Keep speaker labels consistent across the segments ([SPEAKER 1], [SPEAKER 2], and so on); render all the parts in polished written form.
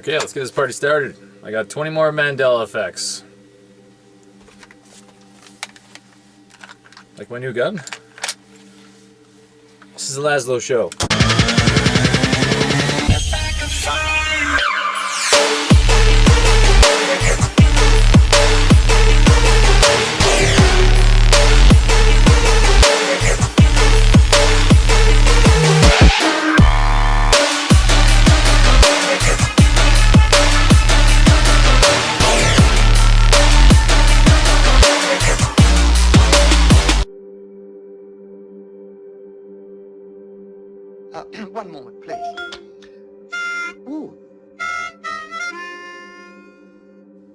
[SPEAKER 1] Okay, let's get this party started. I got 20 more Mandela effects. Like my new gun? This is the Lazlow show.
[SPEAKER 2] One moment, please. Ooh.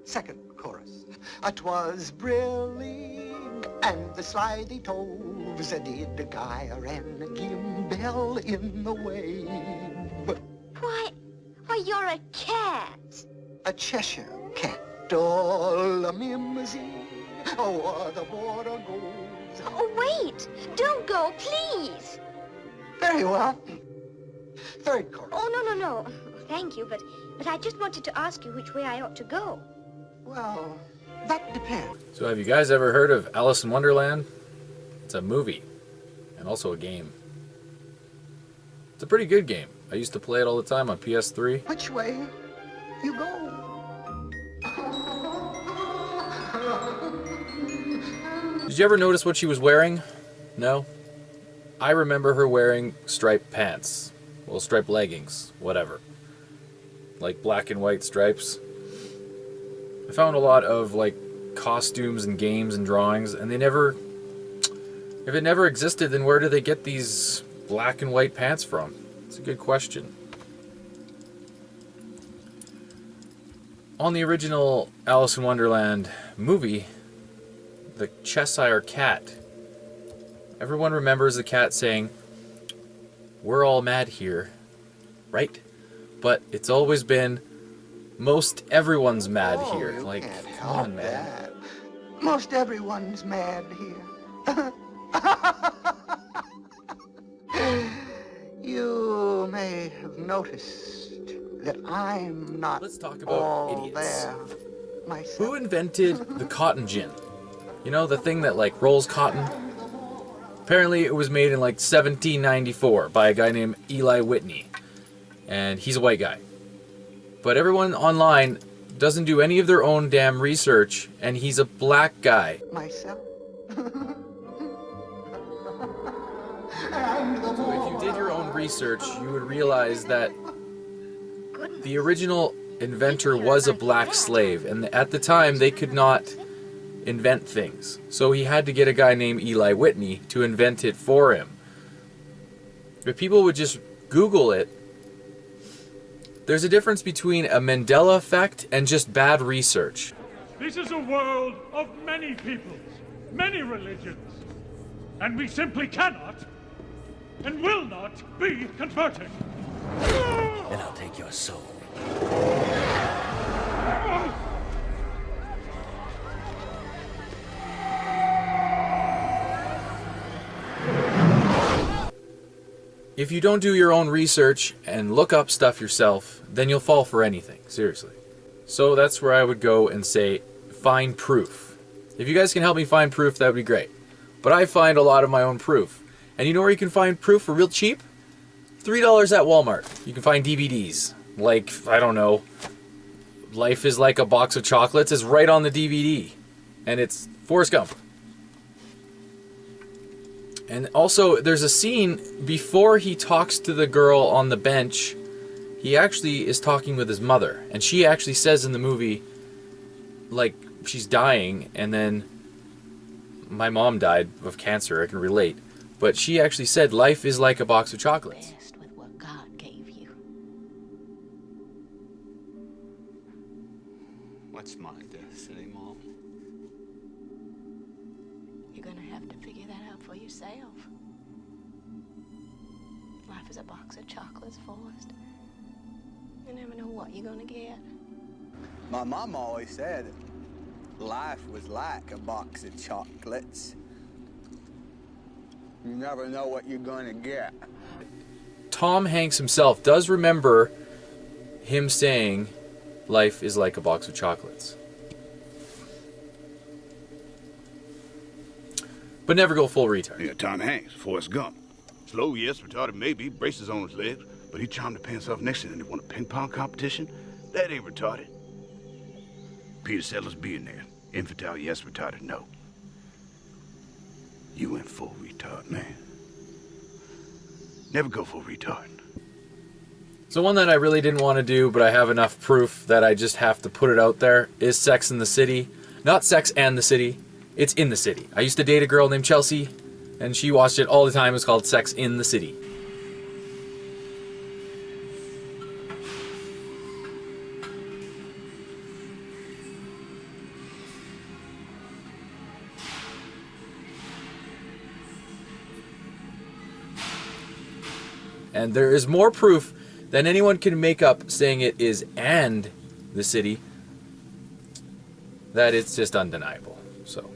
[SPEAKER 2] Second chorus. It was brilliant, and the slithy toves did the gyre and gimble in the wave.
[SPEAKER 3] Why, you're a cat.
[SPEAKER 2] A Cheshire cat, all a mimsy, oh, the border goes.
[SPEAKER 3] Oh, wait! Don't go, please!
[SPEAKER 2] Very well. Third chorus.
[SPEAKER 3] Oh, no. Thank you, but I just wanted to ask you which way I ought to go.
[SPEAKER 2] Well, that depends.
[SPEAKER 1] So have you guys ever heard of Alice in Wonderland? It's a movie, and also a game. It's a pretty good game. I used to play it all the time on PS3.
[SPEAKER 2] Which way you go?
[SPEAKER 1] Did you ever notice what she was wearing? No? I remember her wearing striped pants. Well, striped leggings, whatever. Like black and white stripes. I found a lot of like costumes and games and drawings, and they never... If it never existed, then where do they get these black and white pants from? It's a good question. On the original Alice in Wonderland movie, the Cheshire Cat, everyone remembers the cat saying, "We're all mad here," right? But it's always been, most everyone's mad here. Like, come on, man.
[SPEAKER 2] That. Most everyone's mad here. You may have noticed that I'm not
[SPEAKER 1] Let's talk about
[SPEAKER 2] all
[SPEAKER 1] idiots.
[SPEAKER 2] there myself.
[SPEAKER 1] Who invented the cotton gin? You know, the thing that like rolls cotton? Apparently it was made in like 1794 by a guy named Eli Whitney. And he's a white guy. But everyone online doesn't do any of their own damn research, and he's a black guy.
[SPEAKER 2] Myself.
[SPEAKER 1] So if you did your own research, you would realize that the original inventor was a black slave, and at the time they could not invent things. So he had to get a guy named Eli Whitney to invent it for him. If people would just Google it, there's a difference between a Mandela effect and just bad research.
[SPEAKER 4] This is a world of many peoples, many religions, and we simply cannot and will not be converted.
[SPEAKER 5] And I'll take your soul.
[SPEAKER 1] If you don't do your own research and look up stuff yourself, then you'll fall for anything, seriously. So that's where I would go and say, find proof. If you guys can help me find proof, that would be great. But I find a lot of my own proof. And you know where you can find proof for real cheap? $3 at Walmart. You can find DVDs. Like, I don't know, Life is Like a Box of Chocolates is right on the DVD. And it's Forrest Gump. And also, there's a scene before he talks to the girl on the bench. He actually is talking with his mother. And she actually says in the movie, like, she's dying. And then, my mom died of cancer, I can relate. But she actually said, life is like a box of chocolates.
[SPEAKER 6] Best with what God gave you.
[SPEAKER 5] What's my destiny, Mom?
[SPEAKER 6] You're gonna have to figure that out for yourself. Life is a box of chocolates, Forrest. You never know what you're gonna get.
[SPEAKER 7] My mom always said life was like a box of chocolates. You never know what you're going to get.
[SPEAKER 1] Tom Hanks himself does remember him saying life is like a box of chocolates. But never go full retard.
[SPEAKER 8] Yeah, Tom Hanks, Forrest Gump. Slow, yes, retarded maybe, braces on his legs, but he charmed the pants off next to him and won a ping pong competition? That ain't retarded. Peter Sellers being there. Infantile, yes, retarded, no. You went full retard, man. Never go full retard.
[SPEAKER 1] So one that I really didn't want to do, but I have enough proof that I just have to put it out there, is Sex in the City. Not Sex and the City, it's In the City. I used to date a girl named Chelsea, and she watched it all the time. It was called Sex in the City. And there is more proof than anyone can make up saying it is and the city, that it's just undeniable. So,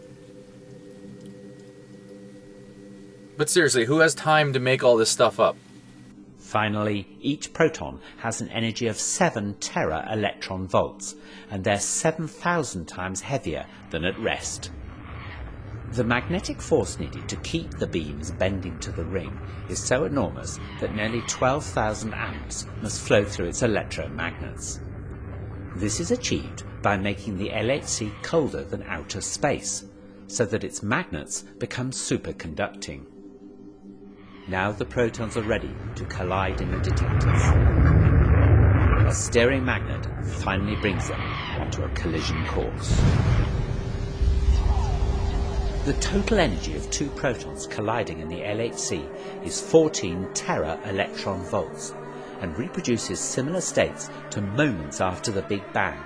[SPEAKER 1] but seriously, who has time to make all this stuff up?
[SPEAKER 9] Finally, each proton has an energy of 7 tera electron volts, and they're 7,000 times heavier than at rest. The magnetic force needed to keep the beams bending to the ring is so enormous that nearly 12,000 amps must flow through its electromagnets. This is achieved by making the LHC colder than outer space, so that its magnets become superconducting. Now the protons are ready to collide in the detectors. A steering magnet finally brings them onto a collision course. The total energy of 2 protons colliding in the LHC is 14 tera electron volts and reproduces similar states to moments after the Big Bang.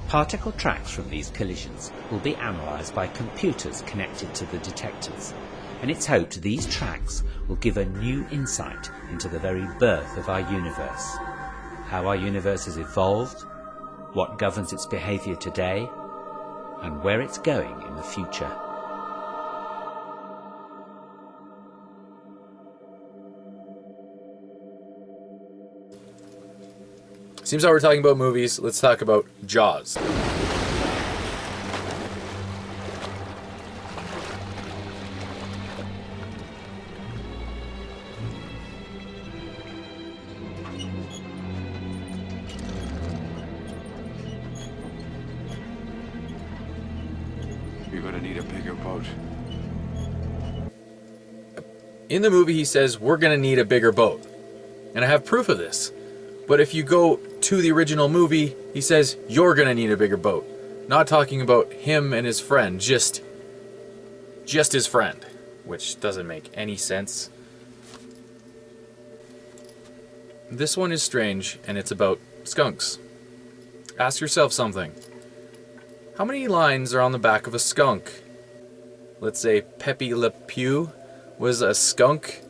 [SPEAKER 9] Particle tracks from these collisions will be analysed by computers connected to the detectors, and it's hoped these tracks will give a new insight into the very birth of our universe, how our universe has evolved, what governs its behaviour today, and where it's going in the future.
[SPEAKER 1] Seems like we're talking about movies. Let's talk about Jaws.
[SPEAKER 5] You're gonna need a bigger boat.
[SPEAKER 1] In the movie, he says, we're going to need a bigger boat. And I have proof of this. But if you go to the original movie, he says, you're going to need a bigger boat. Not talking about him and his friend, just his friend. Which doesn't make any sense. This one is strange, and it's about skunks. Ask yourself something. How many lines are on the back of a skunk? Let's say Pepe Le Pew was a skunk,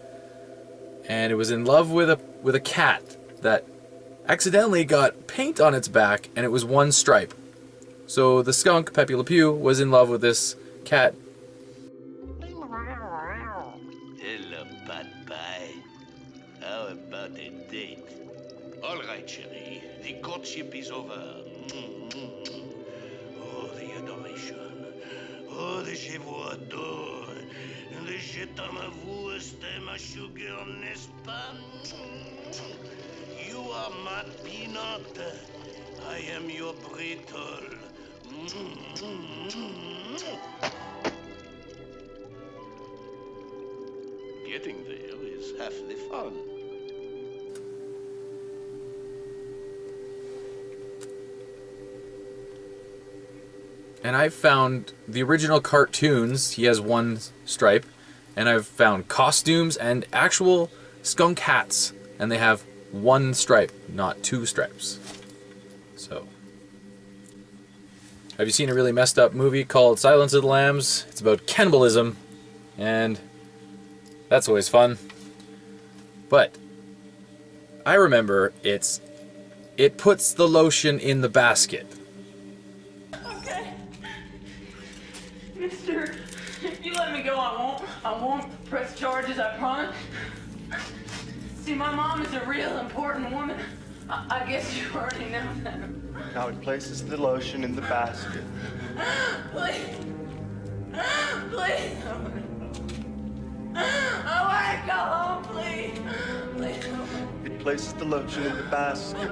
[SPEAKER 1] and it was in love with a cat that accidentally got paint on its back, and it was one stripe. So the skunk, Pepe Le Pew, was in love with this cat.
[SPEAKER 5] Hello, bad pie. How about a date? All right, chérie. The courtship is over. Oh, the adoration. Oh, the je vous adore. Le je t'aime à vous, c'est ma sugar, n'est-ce pas? You are my peanut. I am your brittle. Getting there is half the fun.
[SPEAKER 1] And I've found the original cartoons, he has one stripe, and I've found costumes and actual skunk hats, and they have one stripe, not 2 stripes. So, have you seen a really messed up movie called Silence of the Lambs? It's about cannibalism, and that's always fun. But I remember it puts the lotion in the basket.
[SPEAKER 10] Okay. Mister, if you let me go, I won't press charges, I promise. See, my mom is a real important woman. I guess you already know that.
[SPEAKER 11] Now he places the lotion in the basket.
[SPEAKER 10] Please. Please. I want to go home, please. Please.
[SPEAKER 11] He places the lotion in the basket.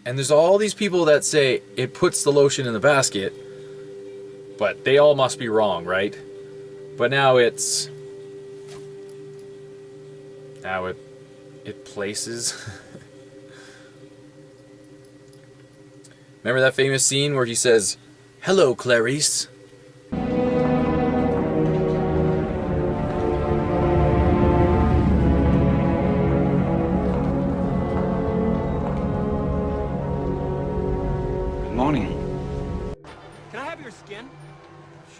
[SPEAKER 1] And there's all these people that say it puts the lotion in the basket, but they all must be wrong, right? But now it's... Now it places... Remember that famous scene where he says, "Hello, Clarice."
[SPEAKER 12] Morning. Can I have your skin?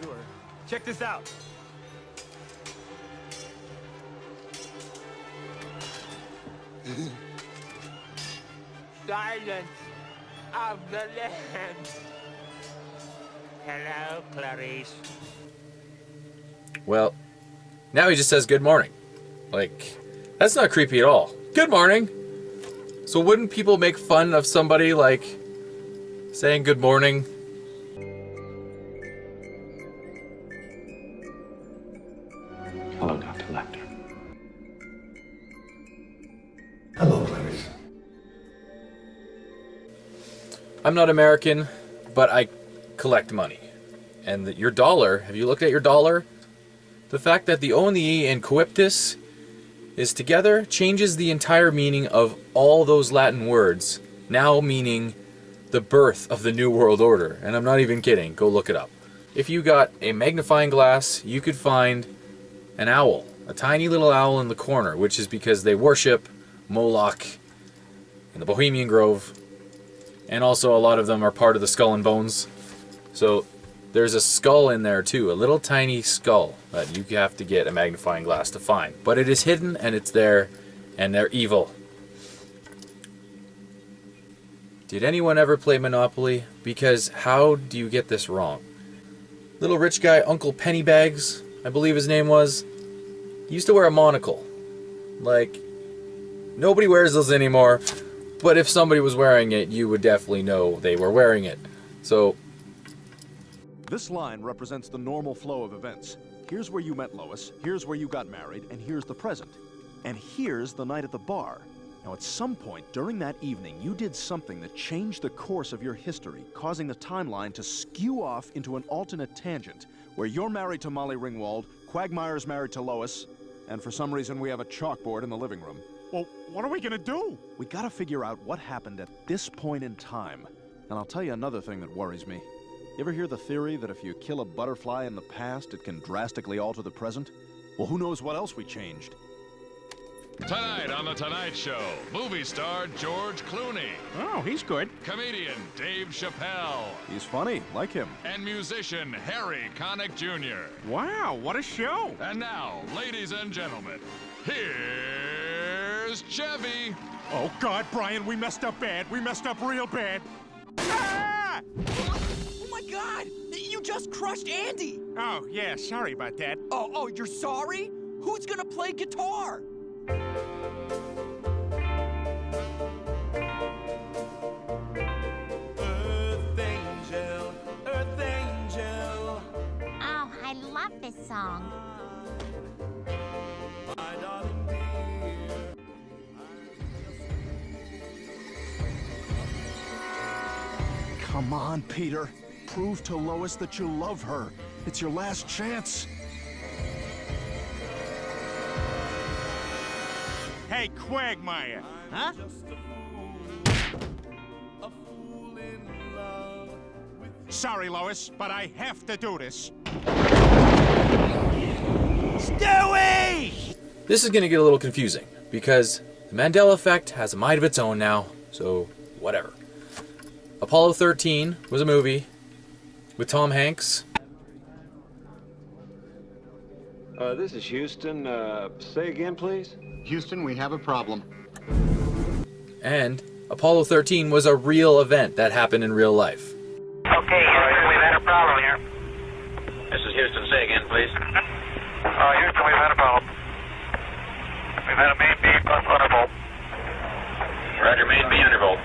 [SPEAKER 12] Sure. Check this out.
[SPEAKER 13] Silence of the land. Hello, Clarice.
[SPEAKER 1] Well, now he just says good morning. Like, that's not creepy at all. Good morning. So wouldn't people make fun of somebody, like, saying good morning?
[SPEAKER 12] Hello, Dr. Lecter.
[SPEAKER 11] Hello, Clarice.
[SPEAKER 1] I'm not American, but I collect money. And your dollar, have you looked at your dollar? The fact that the O and the E in coiptus is together changes the entire meaning of all those Latin words, now meaning the birth of the New World Order. And I'm not even kidding, go look it up. If you got a magnifying glass, you could find an owl, a tiny little owl in the corner, which is because they worship Moloch in the Bohemian Grove. And also a lot of them are part of the Skull and Bones. So there's a skull in there too, a little tiny skull that you have to get a magnifying glass to find. But it is hidden and it's there and they're evil. Did anyone ever play Monopoly? Because how do you get this wrong? Little rich guy, Uncle Pennybags, I believe his name was, he used to wear a monocle. Like, nobody wears those anymore. But if somebody was wearing it, you would definitely know they were wearing it. So...
[SPEAKER 14] This line represents the normal flow of events. Here's where you met Lois, here's where you got married, and here's the present. And here's the night at the bar. Now, at some point during that evening, you did something that changed the course of your history, causing the timeline to skew off into an alternate tangent, where you're married to Molly Ringwald, Quagmire's married to Lois, and for some reason we have a chalkboard in the living room.
[SPEAKER 4] Well, what are we gonna do?
[SPEAKER 14] We gotta figure out what happened at this point in time. And I'll tell you another thing that worries me. You ever hear the theory that if you kill a butterfly in the past, it can drastically alter the present? Well, who knows what else we changed?
[SPEAKER 15] Tonight on The Tonight Show, movie star George Clooney.
[SPEAKER 4] Oh, he's good.
[SPEAKER 15] Comedian Dave Chappelle.
[SPEAKER 14] He's funny, like him.
[SPEAKER 15] And musician Harry Connick Jr.
[SPEAKER 4] Wow, what a show.
[SPEAKER 15] And now, ladies and gentlemen, here's Chevy.
[SPEAKER 4] Oh, God, Brian, we messed up bad. We messed up real bad. Ah!
[SPEAKER 16] Oh, my God! You just crushed Andy!
[SPEAKER 4] Oh, yeah, sorry about that.
[SPEAKER 16] Oh, you're sorry? Who's gonna play guitar?
[SPEAKER 17] Earth Angel, Earth Angel.
[SPEAKER 18] Oh, I love this song.
[SPEAKER 17] My darling dear.
[SPEAKER 14] Come on, Peter. Prove to Lois that you love her. It's your last chance.
[SPEAKER 4] Hey, Quagmire.
[SPEAKER 16] Huh?
[SPEAKER 4] Sorry, Lois, but I have to do this.
[SPEAKER 16] Stewie!
[SPEAKER 1] This is going to get a little confusing, because the Mandela effect has a mind of its own now, so whatever. Apollo 13 was a movie with Tom Hanks.
[SPEAKER 19] This is Houston. Say again, please.
[SPEAKER 11] Houston, we have a problem.
[SPEAKER 1] And Apollo 13 was a real event that happened in real life.
[SPEAKER 20] Okay, Houston, we've had a problem here. This is Houston. Say again, please. Houston, we've had a problem. We've had a main B plus undervolt. Roger, main B undervolt.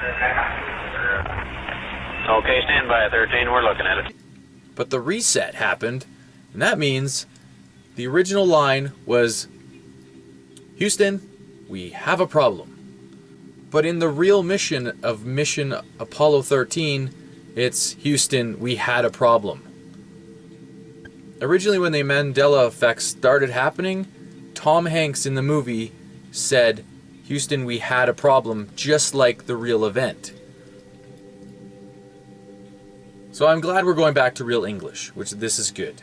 [SPEAKER 20] Okay, stand by at 13. We're looking at it.
[SPEAKER 1] But the reset happened, and that means the original line was, Houston, we have a problem. But in the real mission of Mission Apollo 13, it's, Houston, we had a problem. Originally, when the Mandela effects started happening, Tom Hanks in the movie said, Houston, we had a problem, just like the real event. So I'm glad we're going back to real English, which this is good.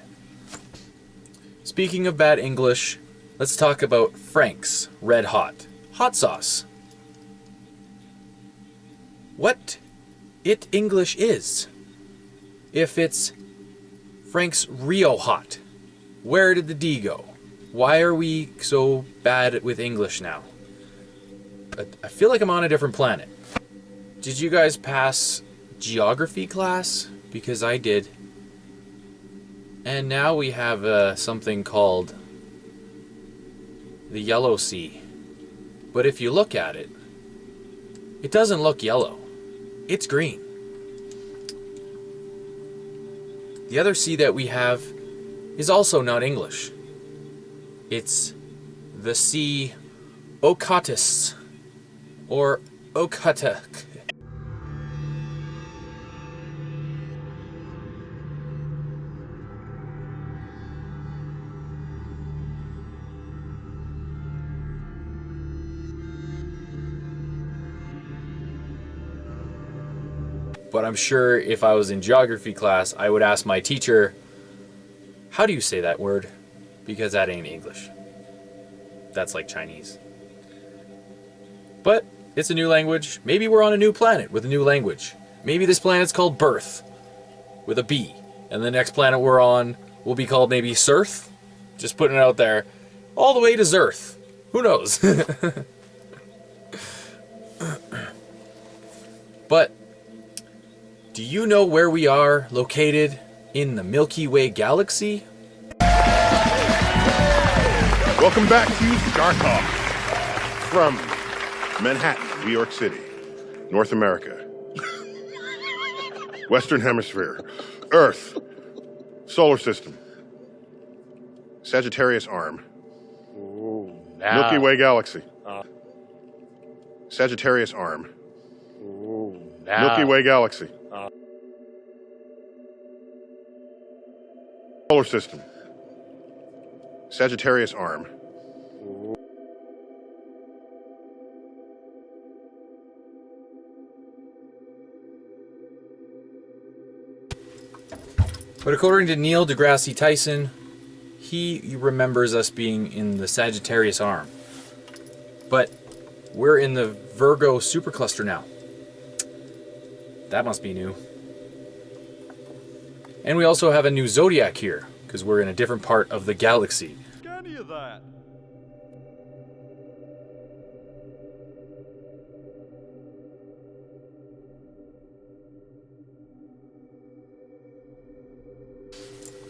[SPEAKER 1] Speaking of bad English, let's talk about Frank's Red Hot hot sauce. What it English is? If it's Frank's Rio Hot, where did the D go? Why are we so bad with English now? I feel like I'm on a different planet. Did you guys pass geography class? Because I did. And now we have something called the Yellow Sea. But if you look at it, it doesn't look yellow. It's green. The other sea that we have is also not English. It's the Sea Ocotis, or Ocotek. But I'm sure if I was in geography class, I would ask my teacher, how do you say that word? Because that ain't English. That's like Chinese. But it's a new language. Maybe we're on a new planet with a new language. Maybe this planet's called Birth with a B. And the next planet we're on will be called maybe Surth. Just putting it out there. All the way to Zerth. Who knows? But do you know where we are located in the Milky Way galaxy?
[SPEAKER 21] Welcome back to Star Talk from Manhattan, New York City, North America, Western Hemisphere, Earth, Solar System, Sagittarius Arm, Milky Way Galaxy, Sagittarius Arm, Milky Way Galaxy, Solar System, Sagittarius Arm.
[SPEAKER 1] But according to Neil deGrasse Tyson, he remembers us being in the Sagittarius Arm. But we're in the Virgo supercluster now. That must be new. And we also have a new zodiac here, because we're in a different part of the galaxy.
[SPEAKER 14] Any of that.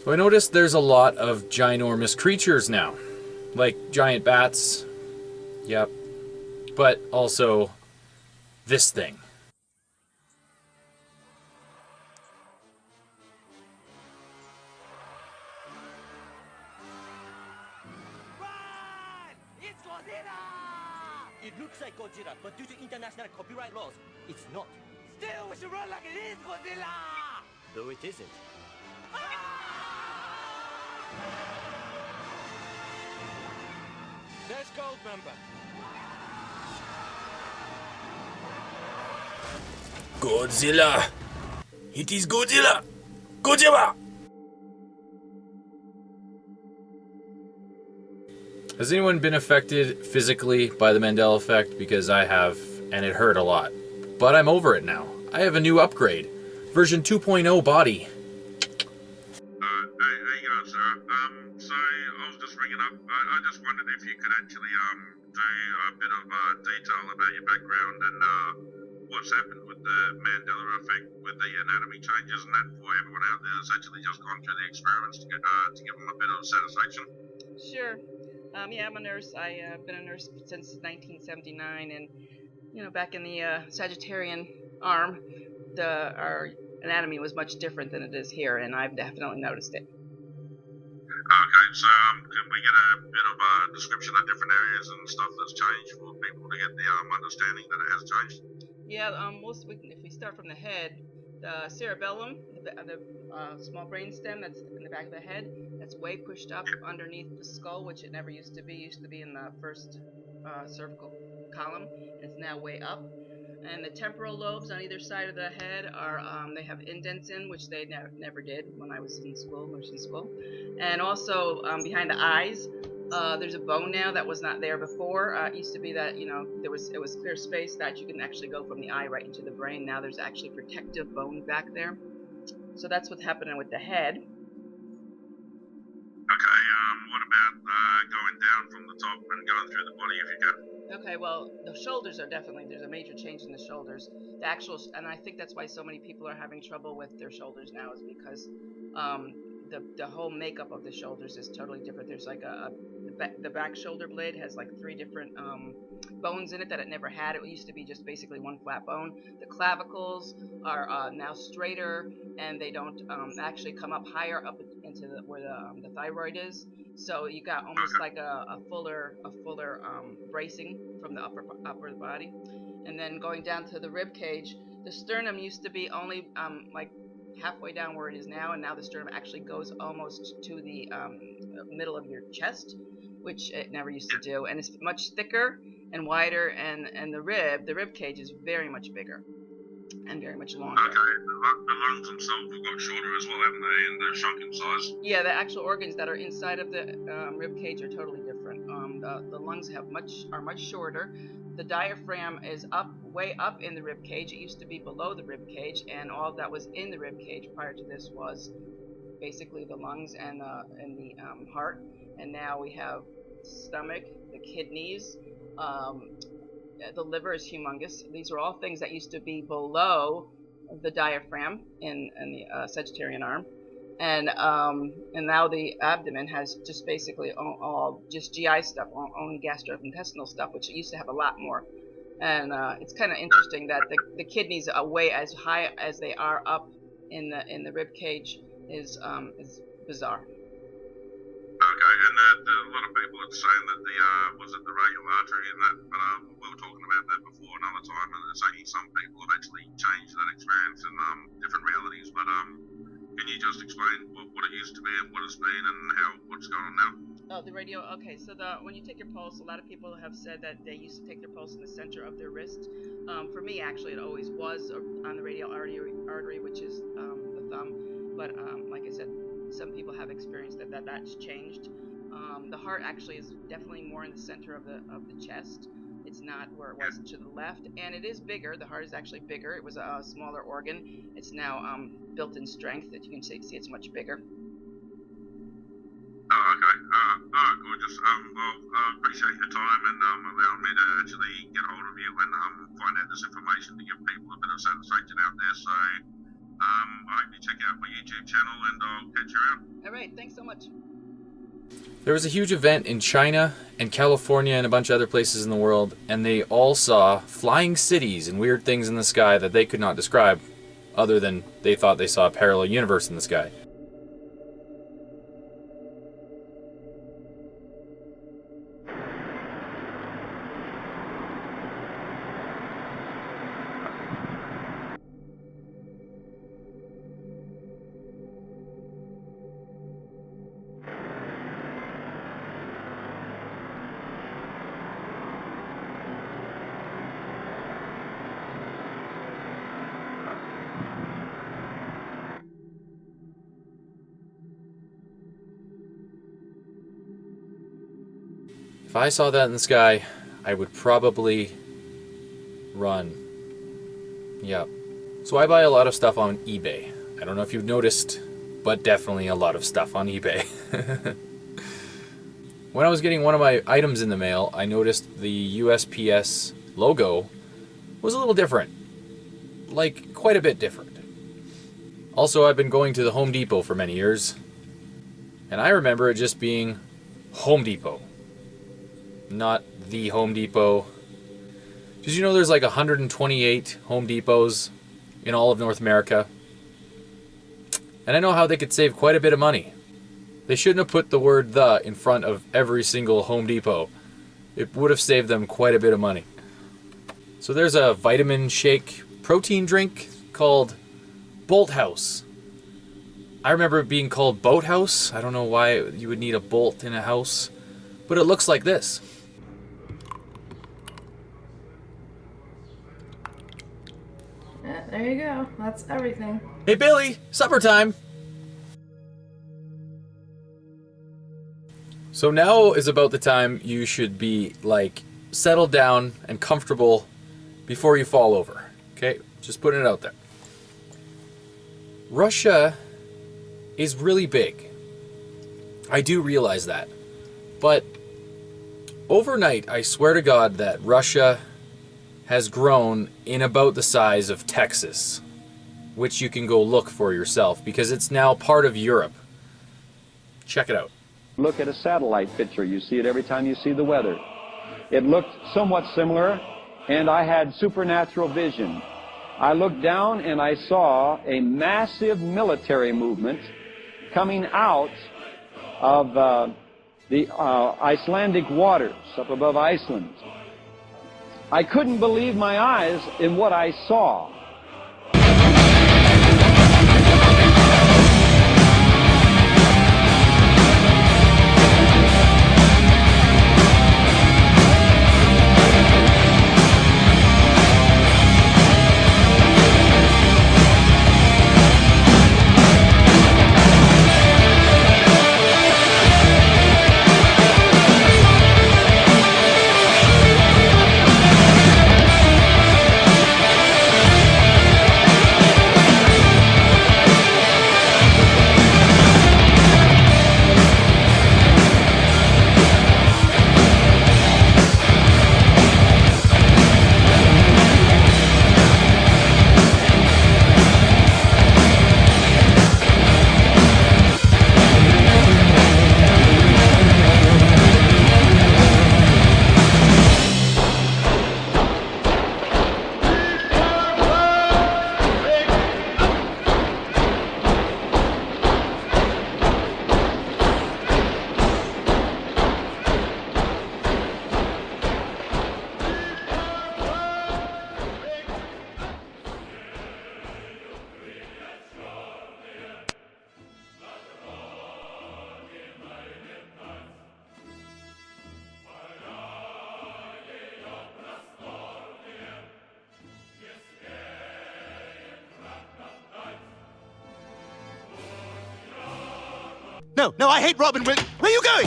[SPEAKER 1] So I noticed there's a lot of ginormous creatures now. Like giant bats. Yep. But also this thing.
[SPEAKER 12] It looks like Godzilla, but due to international copyright laws, it's not. Still, we should run like it is Godzilla! Though it isn't. There's Goldmember.
[SPEAKER 1] Godzilla! It is Godzilla! Godzilla! Has anyone been affected physically by the Mandela effect? Because I have, and it hurt a lot. But I'm over it now. I have a new upgrade. Version 2.0 body.
[SPEAKER 21] Hey, how you going, sir? So I was just ringing up. I just wondered if you could actually do a bit of detail about your background and what's happened with the Mandela effect, with the anatomy changes and that, for everyone out there that's actually just gone through the experiments to give them a bit of satisfaction.
[SPEAKER 10] Sure. Yeah, I'm a nurse. I've been a nurse since 1979, and back in the Sagittarian arm, our anatomy was much different than it is here, and I've definitely noticed it.
[SPEAKER 21] Okay, so can we get a bit of a description of different areas and stuff that's changed for people to get the understanding that it has changed?
[SPEAKER 10] Yeah, if we start from the head, the cerebellum, the small brain stem that's in the back of the head, that's way pushed up underneath the skull, which it never used to be. It used to be in the first cervical column. It's now way up. And the temporal lobes on either side of the head are they have indents in, which they never did when I was in school, nursing school. And also behind the eyes, there's a bone now that was not there before. It used to be that it was clear space that you can actually go from the eye right into the brain. Now there's actually protective bone back there. So that's what's happening with the head.
[SPEAKER 21] Okay, what about going down from the top and going through the body if you can?
[SPEAKER 10] Okay, well, the shoulders are definitely, there's a major change in the shoulders. And I think that's why so many people are having trouble with their shoulders now, is because the whole makeup of the shoulders is totally different. There's like the back shoulder blade has like 3 different bones in it that it never had. It used to be just basically one flat bone. The clavicles are now straighter, and they don't actually come up higher up into where the thyroid is. So you got almost like a fuller bracing from the upper body. And then going down to the rib cage, the sternum used to be only like halfway down where it is now, and now the sternum actually goes almost to the middle of your chest, which it never used to do. And it's much thicker and wider, and the rib cage is very much bigger and very much longer.
[SPEAKER 21] Okay, the lungs themselves have got shorter as well, haven't they? And they're shrunk in size.
[SPEAKER 10] Yeah, the actual organs that are inside of the rib cage are totally different. The lungs are much shorter. The diaphragm is way up in the rib cage. It used to be below the rib cage, and all that was in the rib cage prior to this was basically the lungs and the heart. And now we have stomach, the kidneys. The liver is humongous. These are all things that used to be below the diaphragm in the Sagittarian arm, and now the abdomen has just basically all just GI stuff, only gastrointestinal stuff, which it used to have a lot more. And it's kind of interesting that the kidneys are way as high as they are up in the rib cage is bizarre.
[SPEAKER 21] Okay, and a lot of people are saying that was it the radial artery and that, but we were talking about that before another time, and it's saying some people have actually changed that experience in different realities, but can you just explain what it used to be and what it's been and what's going on now?
[SPEAKER 10] Oh, the radio. Okay, so when you take your pulse, a lot of people have said that they used to take their pulse in the center of their wrist. For me, actually, it always was on the radial artery, which is the thumb. But like I said, some people have experienced that's changed. The heart actually is definitely more in the center of the chest. It's not where it was to the left, and it is bigger. The heart is actually bigger. It was a smaller organ. It's now built in strength. That you can see it's much bigger.
[SPEAKER 21] Oh, okay. Gorgeous. Well, appreciate your time and allowing me to actually get hold of you and find out this information to give people a bit of satisfaction out there. So, I hope you check out my YouTube channel and I'll catch you out.
[SPEAKER 10] All right. Thanks so much.
[SPEAKER 1] There was a huge event in China and California and a bunch of other places in the world, and they all saw flying cities and weird things in the sky that they could not describe, other than they thought they saw a parallel universe in the sky. If I saw that in the sky, I would probably run. Yep. So I buy a lot of stuff on eBay. I don't know if you've noticed, but definitely a lot of stuff on eBay. When I was getting one of my items in the mail, I noticed the USPS logo was a little different. Like, quite a bit different. Also, I've been going to the Home Depot for many years, and I remember it just being Home Depot. not the Home Depot. Did you know there's like 128 Home Depots in all of North America? And I know how they could save quite a bit of money. They shouldn't have put the word "the" in front of every single Home Depot. It would have saved them quite a bit of money. So there's a vitamin shake protein drink called Bolt House. I remember it being called Boat House. I don't know why you would need a bolt in a house, but it looks like this.
[SPEAKER 3] There you go. That's everything.
[SPEAKER 1] Hey Billy, supper time! So now is about the time you should be like settled down and comfortable before you fall over. Okay, just putting it out there. Russia is really big. I do realize that. But overnight, I swear to God that Russia has grown in about the size of Texas, which you can go look for yourself because it's now part of Europe. Check it out.
[SPEAKER 22] Look at a satellite picture. You see it every time you see the weather. It looked somewhat similar, and I had supernatural vision. I looked down and I saw a massive military movement coming out of the Icelandic waters up above Iceland. I couldn't believe my eyes in what I saw.
[SPEAKER 23] No, I hate Robin Williams. Where are you going?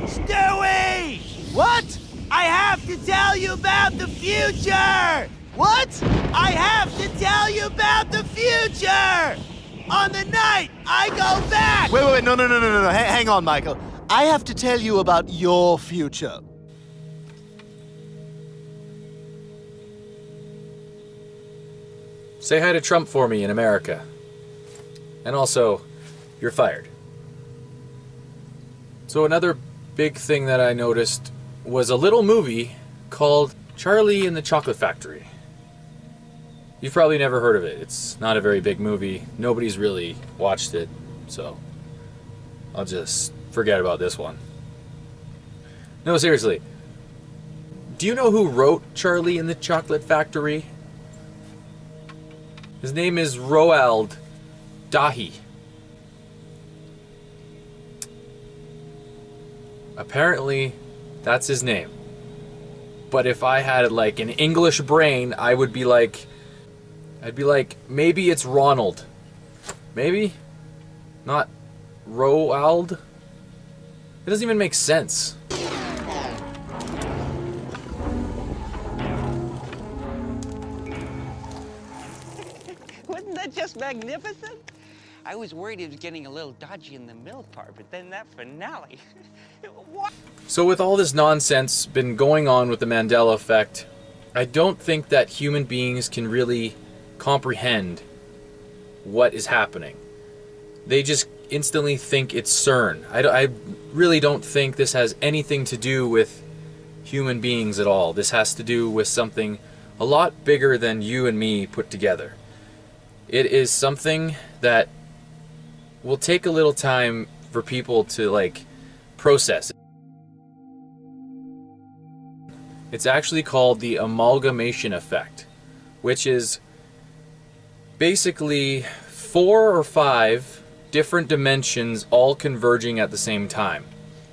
[SPEAKER 16] Stewie! What? I have to tell you about the future! What? I have to tell you about the future! On the night I go back!
[SPEAKER 23] Wait, no. Hang on, Michael. I have to tell you about your future.
[SPEAKER 1] Say hi to Trump for me in America. And also, you're fired. So another big thing that I noticed was a little movie called Charlie and the Chocolate Factory. You've probably never heard of it. It's not a very big movie. Nobody's really watched it, so I'll just forget about this one. No, seriously. Do you know who wrote Charlie and the Chocolate Factory? His name is Roald Dahl. Apparently, that's his name. But if I had like an English brain, I'd be like, maybe it's Ronald. Maybe? Not Roald? It doesn't even make sense.
[SPEAKER 24] Wasn't that just magnificent? I was worried it was getting a little dodgy in the middle part, but then that finale. What?
[SPEAKER 1] So with all this nonsense been going on with the Mandela effect, I don't think that human beings can really comprehend what is happening. They just instantly think it's CERN. I really don't think this has anything to do with human beings at all. This has to do with something a lot bigger than you and me put together. It is something that will take a little time for people to like process. It's actually called the amalgamation effect, which is basically 4 or 5 different dimensions all converging at the same time.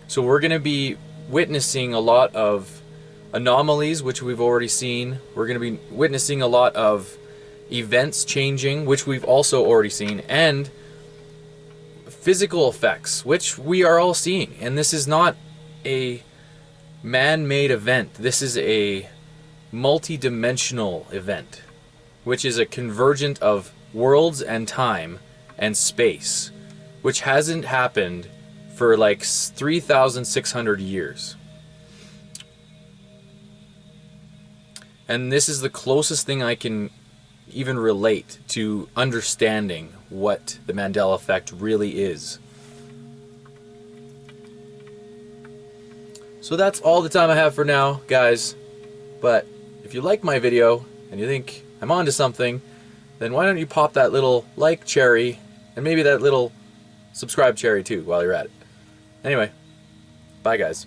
[SPEAKER 1] So we're going to be witnessing a lot of anomalies, which we've already seen. We're going to be witnessing a lot of events changing, which we've also already seen, and physical effects, which we are all seeing. And this is not a man-made event. This is a multi-dimensional event, which is a convergent of worlds and time and space, which hasn't happened for like 3,600 years. And this is the closest thing I can even relate to understanding what the Mandela effect really is. So that's all the time I have for now, guys. But if you like my video and you think I'm onto something, then why don't you pop that little like cherry and maybe that little subscribe cherry too while you're at it. Anyway, bye guys.